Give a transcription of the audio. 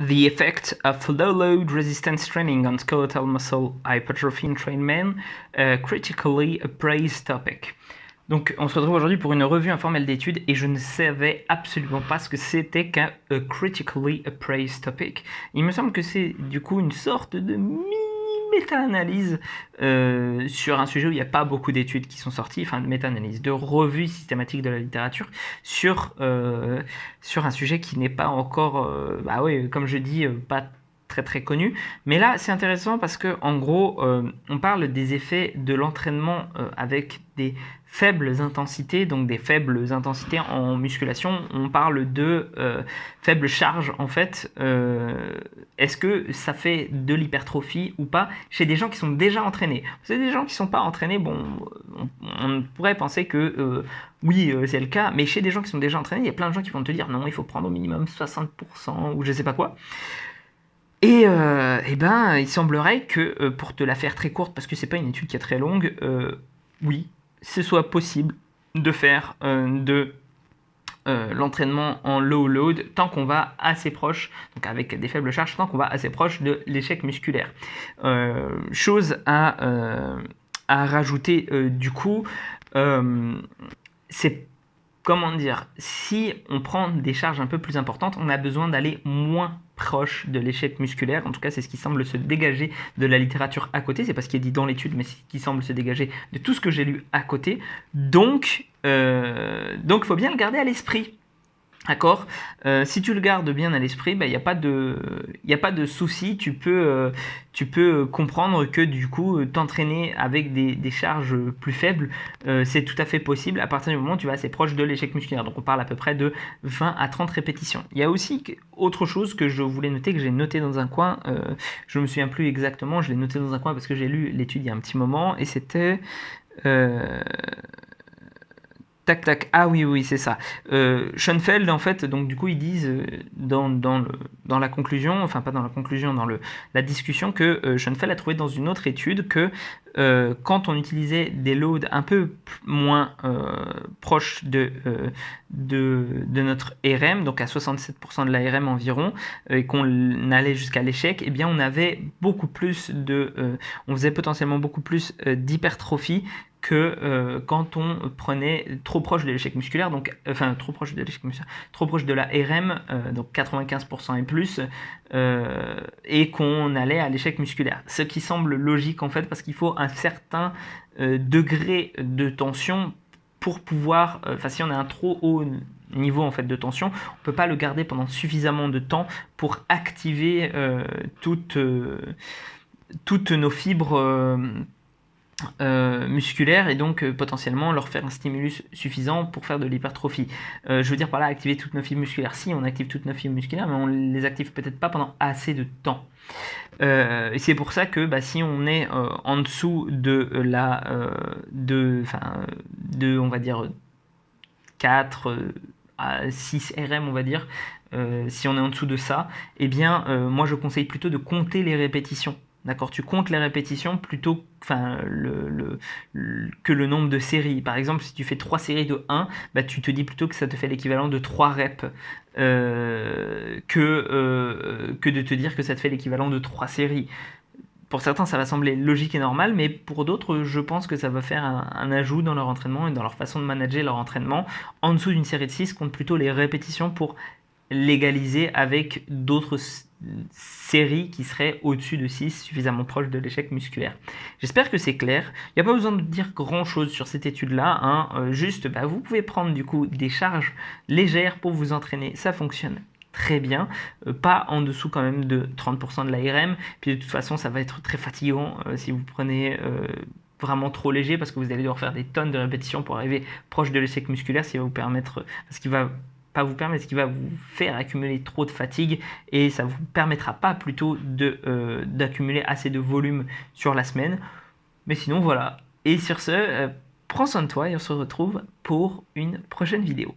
The effect of low-load resistance training on skeletal muscle hypertrophy in trained men, a critically appraised topic. Donc on se retrouve aujourd'hui pour une revue informelle d'études et je ne savais absolument pas ce que c'était qu'un critically appraised topic. Il me semble que c'est du coup une sorte de méta-analyse sur un sujet où il n'y a pas beaucoup d'études qui sont sorties, enfin de méta-analyse, de revue systématique de la littérature sur un sujet qui n'est pas encore, bah oui, comme je dis, pas très connu. Mais là, c'est intéressant parce que en gros, on parle des effets de l'entraînement avec des faibles intensités, donc des faibles intensités en musculation. On parle de faibles charges en fait. Est-ce que ça fait de l'hypertrophie ou pas chez des gens qui sont déjà entraînés? C'est des gens qui ne sont pas entraînés, bon, on pourrait penser que oui, c'est le cas, mais chez des gens qui sont déjà entraînés, il y a plein de gens qui vont te dire non, il faut prendre au minimum 60% ou je sais pas quoi. Et ben, il semblerait que, pour te la faire très courte, parce que c'est pas une étude qui est très longue, oui, ce soit possible de faire de l'entraînement en low load tant qu'on va assez proche, donc avec des faibles charges, tant qu'on va assez proche de l'échec musculaire. Chose à rajouter du coup, c'est comment dire, si on prend des charges un peu plus importantes, on a besoin d'aller moins proche de l'échec musculaire. En tout cas, c'est ce qui semble se dégager de la littérature à côté. C'est pas ce qui est dit dans l'étude, mais c'est ce qui semble se dégager de tout ce que j'ai lu à côté. Donc, il faut bien le garder à l'esprit. D'accord. Si tu le gardes bien à l'esprit, il n'y a pas de souci. Tu peux comprendre que du coup, t'entraîner avec des charges plus faibles, c'est tout à fait possible à partir du moment où tu vas assez proche de l'échec musculaire. Donc on parle à peu près de 20 à 30 répétitions. Il y a aussi autre chose que je voulais noter, que j'ai noté dans un coin. Je me souviens plus exactement, je l'ai noté dans un coin parce que j'ai lu l'étude il y a un petit moment et c'était... Tac, ah oui, c'est ça. Schoenfeld, en fait, donc du coup, ils disent dans la conclusion, enfin pas dans la conclusion, dans la discussion, que Schoenfeld a trouvé dans une autre étude que quand on utilisait des loads un peu moins proches de notre RM, donc à 67% de la RM environ, et qu'on allait jusqu'à l'échec, eh bien on avait beaucoup plus on faisait potentiellement beaucoup plus d'hypertrophie que quand on prenait trop proche de l'échec musculaire, donc trop proche de la RM, donc 95% et plus, et qu'on allait à l'échec musculaire. Ce qui semble logique en fait, parce qu'il faut un certain degré de tension pour pouvoir, si on a un trop haut niveau en fait de tension, on peut pas le garder pendant suffisamment de temps pour activer toutes nos fibres musculaires et donc potentiellement leur faire un stimulus suffisant pour faire de l'hypertrophie. Je veux dire par là activer toutes nos fibres musculaires. Si on active toutes nos fibres musculaires, mais on les active peut-être pas pendant assez de temps. Et c'est pour ça que si on est en dessous de on va dire 4 à 6 RM, on va dire, si on est en dessous de ça, eh bien moi je conseille plutôt de compter les répétitions. D'accord, tu comptes les répétitions plutôt que le nombre de séries. Par exemple, si tu fais 3 séries de 1, tu te dis plutôt que ça te fait l'équivalent de 3 reps que de te dire que ça te fait l'équivalent de 3 séries. Pour certains, ça va sembler logique et normal, mais pour d'autres, je pense que ça va faire un ajout dans leur entraînement et dans leur façon de manager leur entraînement. En dessous d'une série de 6, compte plutôt les répétitions pour l'égaliser avec d'autres séries qui seraient au-dessus de 6, suffisamment proches de l'échec musculaire. J'espère que c'est clair. Il n'y a pas besoin de dire grand-chose sur cette étude-là. Juste, vous pouvez prendre du coup des charges légères pour vous entraîner. Ça fonctionne très bien, pas en dessous quand même de 30% de l'ARM, puis de toute façon ça va être très fatigant si vous prenez vraiment trop léger parce que vous allez devoir faire des tonnes de répétitions pour arriver proche de l'échec musculaire, ce qui va vous permettre, ce qui va vous faire accumuler trop de fatigue et ça vous permettra pas plutôt d'accumuler assez de volume sur la semaine. Mais sinon voilà, et sur ce, prends soin de toi et on se retrouve pour une prochaine vidéo.